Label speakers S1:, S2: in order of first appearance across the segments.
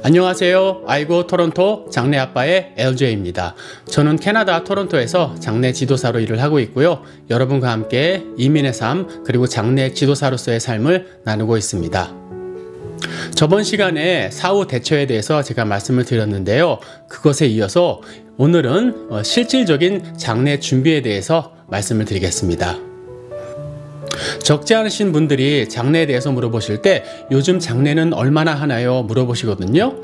S1: 안녕하세요. 아이고 토론토 장내 아빠의 LJ입니다. 저는 캐나다 토론토에서 장내 지도사로 일을 하고 있고요. 여러분과 함께 이민의 삶 그리고 장내 지도사로서의 삶을 나누고 있습니다. 저번 시간에 사후 대처에 대해서 제가 말씀을 드렸는데요. 그것에 이어서 오늘은 실질적인 장내 준비에 대해서 말씀을 드리겠습니다. 적지 않으신 분들이 장래에 대해서 물어보실 때 요즘 장래는 얼마나 하나요? 물어보시거든요.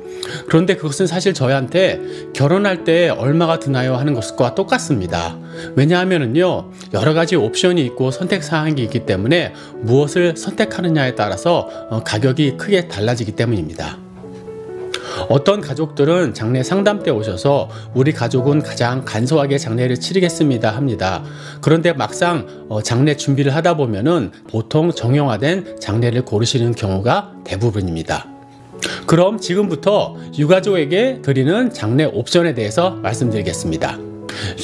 S1: 그런데 그것은 사실 저희한테 결혼할 때 얼마가 드나요? 하는 것과 똑같습니다. 왜냐하면요, 여러 가지 옵션이 있고 선택 사항이 있기 때문에 무엇을 선택하느냐에 따라서 가격이 크게 달라지기 때문입니다. 어떤 가족들은 장례 상담 때 오셔서 우리 가족은 가장 간소하게 장례를 치르겠습니다 합니다. 그런데 막상 장례 준비를 하다 보면은 보통 정형화된 장례를 고르시는 경우가 대부분입니다. 그럼 지금부터 유가족에게 드리는 장례 옵션에 대해서 말씀드리겠습니다.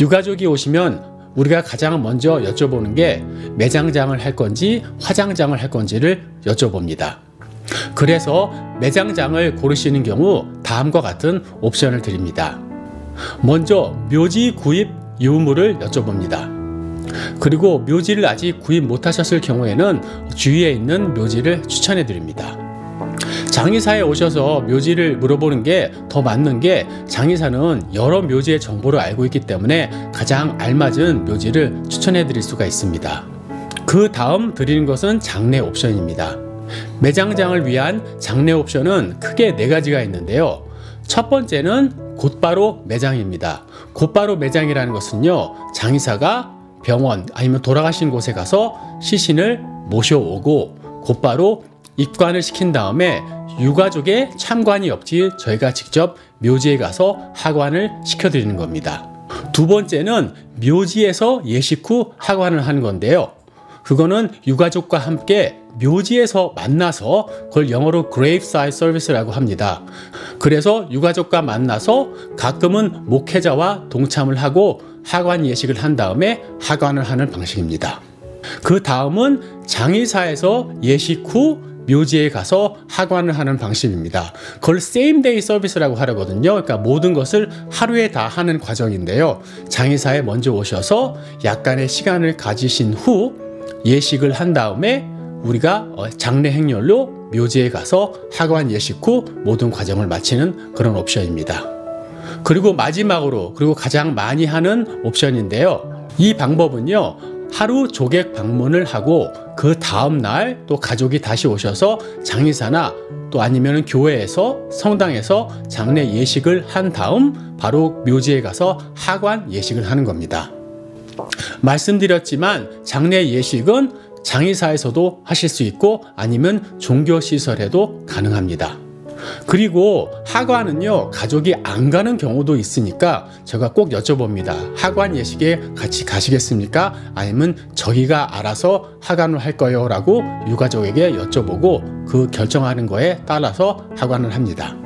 S1: 유가족이 오시면 우리가 가장 먼저 여쭤보는 게 매장장을 할 건지 화장장을 할 건지를 여쭤봅니다. 그래서 매장장을 고르시는 경우 다음과 같은 옵션을 드립니다. 먼저 묘지 구입 유무를 여쭤봅니다. 그리고 묘지를 아직 구입 못하셨을 경우에는 주위에 있는 묘지를 추천해 드립니다. 장의사에 오셔서 묘지를 물어보는 게 더 맞는 게 장의사는 여러 묘지의 정보를 알고 있기 때문에 가장 알맞은 묘지를 추천해 드릴 수가 있습니다. 그 다음 드리는 것은 장례 옵션입니다. 매장장을 위한 장례 옵션은 크게 4가지가 있는데요. 첫 번째는 곧바로 매장입니다. 곧바로 매장이라는 것은요, 장의사가 병원 아니면 돌아가신 곳에 가서 시신을 모셔오고 곧바로 입관을 시킨 다음에 유가족의 참관이 없이 저희가 직접 묘지에 가서 하관을 시켜드리는 겁니다. 두 번째는 묘지에서 예식 후 하관을 하는 건데요. 그거는 유가족과 함께 묘지에서 만나서 그걸 영어로 graveside service라고 합니다. 그래서 유가족과 만나서 가끔은 목회자와 동참을 하고 하관 예식을 한 다음에 하관을 하는 방식입니다. 그 다음은 장의사에서 예식 후 묘지에 가서 하관을 하는 방식입니다. 그걸 same day service라고 하거든요. 그러니까 모든 것을 하루에 다 하는 과정인데요. 장의사에 먼저 오셔서 약간의 시간을 가지신 후 예식을 한 다음에 우리가 장례 행렬로 묘지에 가서 하관 예식 후 모든 과정을 마치는 그런 옵션입니다. 그리고 마지막으로 그리고 가장 많이 하는 옵션인데요. 이 방법은요, 하루 조객 방문을 하고 그 다음 날 또 가족이 다시 오셔서 장의사나 또 아니면 교회에서 성당에서 장례 예식을 한 다음 바로 묘지에 가서 하관 예식을 하는 겁니다. 말씀드렸지만 장례 예식은 장의사에서도 하실 수 있고 아니면 종교시설에도 가능합니다. 그리고 하관은요, 가족이 안 가는 경우도 있으니까 제가 꼭 여쭤봅니다. 하관 예식에 같이 가시겠습니까? 아니면 저희가 알아서 하관을 할 거예요? 라고 유가족에게 여쭤보고 그 결정하는 거에 따라서 하관을 합니다.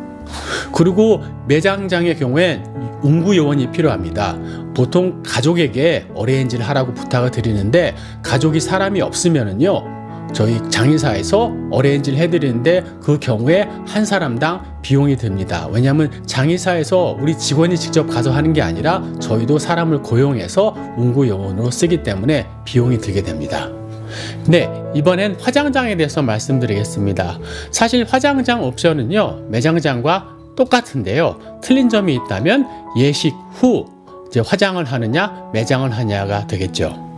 S1: 그리고 매장장의 경우엔 운구요원이 필요합니다. 보통 가족에게 어레인지를 하라고 부탁을 드리는데 가족이 사람이 없으면은요, 저희 장의사에서 어레인지를 해드리는데 그 경우에 한 사람당 비용이 듭니다. 왜냐하면 장의사에서 우리 직원이 직접 가서 하는 게 아니라 저희도 사람을 고용해서 운구요원으로 쓰기 때문에 비용이 들게 됩니다. 네, 이번엔 화장장에 대해서 말씀드리겠습니다. 사실 화장장 옵션은요, 매장장과 똑같은데요. 틀린 점이 있다면 예식 후 이제 화장을 하느냐 매장을 하냐가 되겠죠.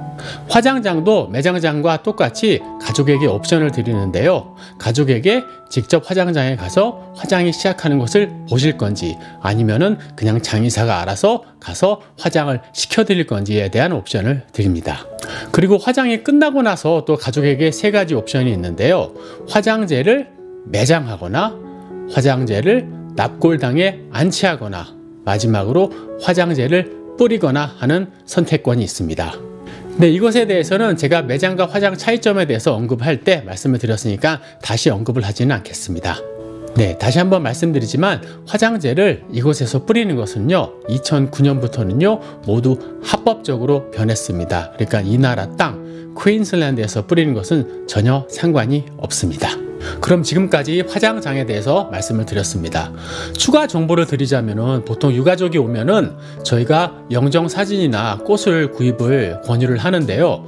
S1: 화장장도 매장장과 똑같이 가족에게 옵션을 드리는데요. 가족에게 직접 화장장에 가서 화장이 시작하는 것을 보실 건지 아니면은 그냥 장의사가 알아서 가서 화장을 시켜드릴 건지에 대한 옵션을 드립니다. 그리고 화장이 끝나고 나서 또 가족에게 3가지 옵션이 있는데요. 화장제를 매장하거나 화장제를 납골당에 안치하거나 마지막으로 화장제를 뿌리거나 하는 선택권이 있습니다. 네, 이것에 대해서는 제가 매장과 화장 차이점에 대해서 언급할 때 말씀을 드렸으니까 다시 언급을 하지는 않겠습니다. 네, 다시 한번 말씀드리지만 화장제를 이곳에서 뿌리는 것은요, 2009년부터는요 모두 합법적으로 변했습니다. 그러니까 이 나라 땅 퀸즐랜드에서 뿌리는 것은 전혀 상관이 없습니다. 그럼 지금까지 화장장에 대해서 말씀을 드렸습니다. 추가 정보를 드리자면은 보통 유가족이 오면은 저희가 영정사진이나 꽃을 구입을 권유를 하는데요.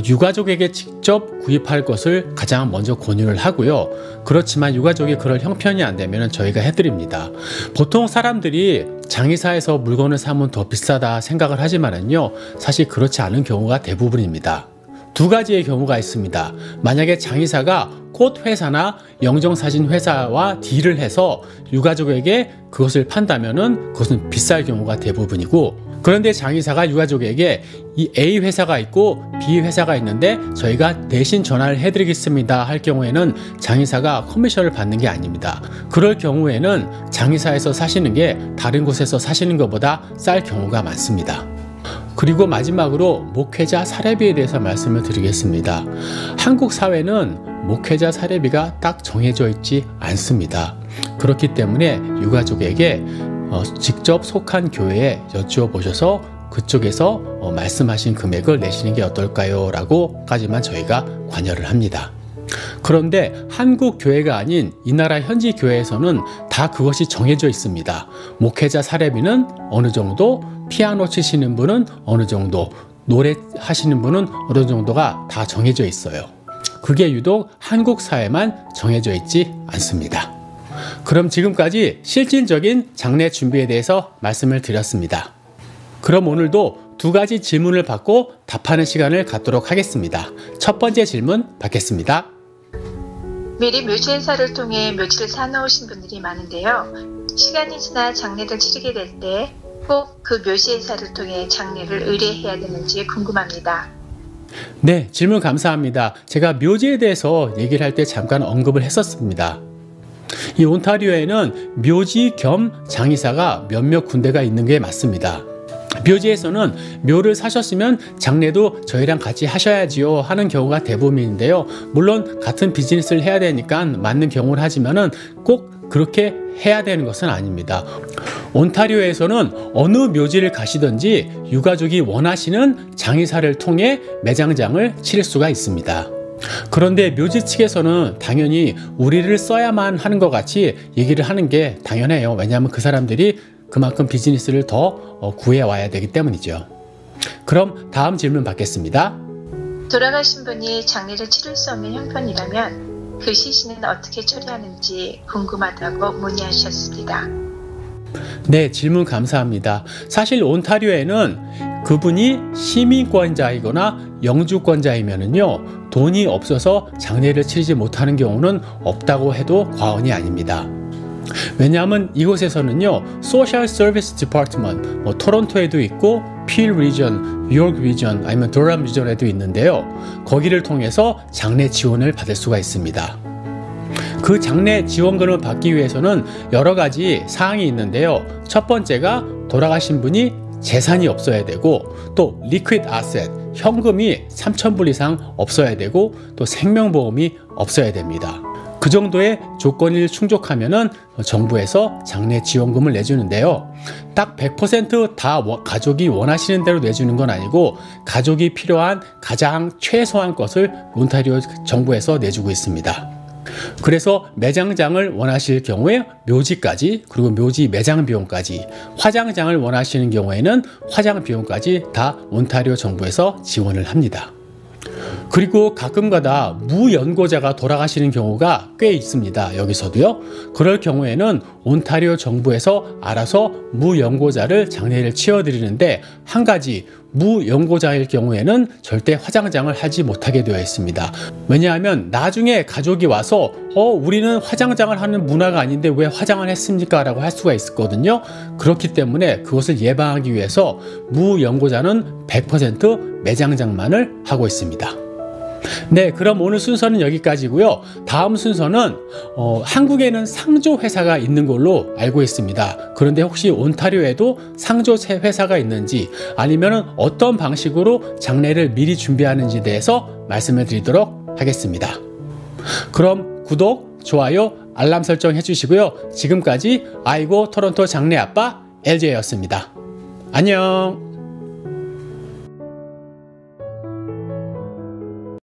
S1: 유가족에게 직접 구입할 것을 가장 먼저 권유를 하고요. 그렇지만 유가족이 그럴 형편이 안 되면은 저희가 해드립니다. 보통 사람들이 장의사에서 물건을 사면 더 비싸다 생각을 하지만은요, 사실 그렇지 않은 경우가 대부분입니다. 두 가지의 경우가 있습니다. 만약에 장의사가 꽃 회사나 영정사진 회사와 딜을 해서 유가족에게 그것을 판다면은 그것은 비쌀 경우가 대부분이고, 그런데 장의사가 유가족에게 이 A 회사가 있고 B 회사가 있는데 저희가 대신 전화를 해드리겠습니다 할 경우에는 장의사가 커미션을 받는 게 아닙니다. 그럴 경우에는 장의사에서 사시는 게 다른 곳에서 사시는 것보다 쌀 경우가 많습니다. 그리고 마지막으로 목회자 사례비에 대해서 말씀을 드리겠습니다. 한국 사회는 목회자 사례비가 딱 정해져 있지 않습니다. 그렇기 때문에 유가족에게 직접 속한 교회에 여쭈어 보셔서 그쪽에서 말씀하신 금액을 내시는 게 어떨까요? 라고까지만 저희가 관여를 합니다. 그런데 한국 교회가 아닌 이 나라 현지 교회에서는 다 그것이 정해져 있습니다. 목회자 사례비는 어느 정도, 피아노 치시는 분은 어느 정도, 노래 하시는 분은 어느 정도가 다 정해져 있어요. 그게 유독 한국 사회만 정해져 있지 않습니다. 그럼 지금까지 실질적인 장례 준비에 대해서 말씀을 드렸습니다. 그럼 오늘도 두 가지 질문을 받고 답하는 시간을 갖도록 하겠습니다. 첫 번째 질문 받겠습니다.
S2: 미리 묘지 행사를 통해 묘지를 사놓으신 분들이 많은데요. 시간이 지나 장례를 치르게 될 때 꼭 그 묘지 행사를 통해 장례를 의뢰해야 되는지 궁금합니다.
S1: 네, 질문 감사합니다. 제가 묘지에 대해서 얘기를 할 때 잠깐 언급을 했었습니다. 이 온타리오에는 묘지 겸 장의사가 몇몇 군데가 있는 게 맞습니다. 묘지에서는 묘를 사셨으면 장례도 저희랑 같이 하셔야지요 하는 경우가 대부분인데요. 물론 같은 비즈니스를 해야 되니까 맞는 경우를 하지만은 꼭 그렇게 해야 되는 것은 아닙니다. 온타리오에서는 어느 묘지를 가시든지 유가족이 원하시는 장의사를 통해 매장장을 치를 수가 있습니다. 그런데 묘지 측에서는 당연히 우리를 써야만 하는 것 같이 얘기를 하는 게 당연해요. 왜냐하면 그 사람들이 그만큼 비즈니스를 더 구해와야 되기 때문이죠. 그럼 다음 질문 받겠습니다.
S2: 돌아가신 분이 장례를 치를 수 없는 형편이라면 그 시신은 어떻게 처리하는지 궁금하다고 문의하셨습니다.
S1: 네, 질문 감사합니다. 사실 온타리오에는 그분이 시민권자이거나 영주권자이면은요, 돈이 없어서 장례를 치르지 못하는 경우는 없다고 해도 과언이 아닙니다. 왜냐하면 이곳에서는요, Social Service Department, 토론토에도 있고 필 리전, 뉴욕 리전, 아니면 도람 리전에도 있는데요, 거기를 통해서 장례 지원을 받을 수가 있습니다. 그 장례 지원금을 받기 위해서는 여러 가지 사항이 있는데요. 첫 번째가 돌아가신 분이 재산이 없어야 되고, 또 리퀴드 아셋, 현금이 3,000불 이상 없어야 되고, 또 생명보험이 없어야 됩니다. 그 정도의 조건을 충족하면은 정부에서 장례 지원금을 내주는데요. 딱 100% 다 가족이 원하시는 대로 내주는 건 아니고 가족이 필요한 가장 최소한 것을 온타리오 정부에서 내주고 있습니다. 그래서 매장장을 원하실 경우에 묘지까지, 그리고 묘지 매장 비용까지, 화장장을 원하시는 경우에는 화장 비용까지 다 온타리오 정부에서 지원을 합니다. 그리고 가끔가다 무연고자가 돌아가시는 경우가 꽤 있습니다. 여기서도요. 그럴 경우에는 온타리오 정부에서 알아서 무연고자를 장례를 치러드리는데, 한 가지, 무연고자일 경우에는 절대 화장장을 하지 못하게 되어 있습니다. 왜냐하면 나중에 가족이 와서 우리는 화장장을 하는 문화가 아닌데 왜 화장을 했습니까? 라고 할 수가 있거든요. 그렇기 때문에 그것을 예방하기 위해서 무연고자는 100% 매장장만을 하고 있습니다. 네, 그럼 오늘 순서는 여기까지고요. 다음 순서는 한국에는 상조 회사가 있는 걸로 알고 있습니다. 그런데 혹시 온타리오에도 상조 회사가 있는지, 아니면 어떤 방식으로 장례를 미리 준비하는지에 대해서 말씀을 드리도록 하겠습니다. 그럼 구독, 좋아요, 알람 설정 해주시고요. 지금까지 아이고 토론토 장례 아빠 LJ였습니다. 안녕.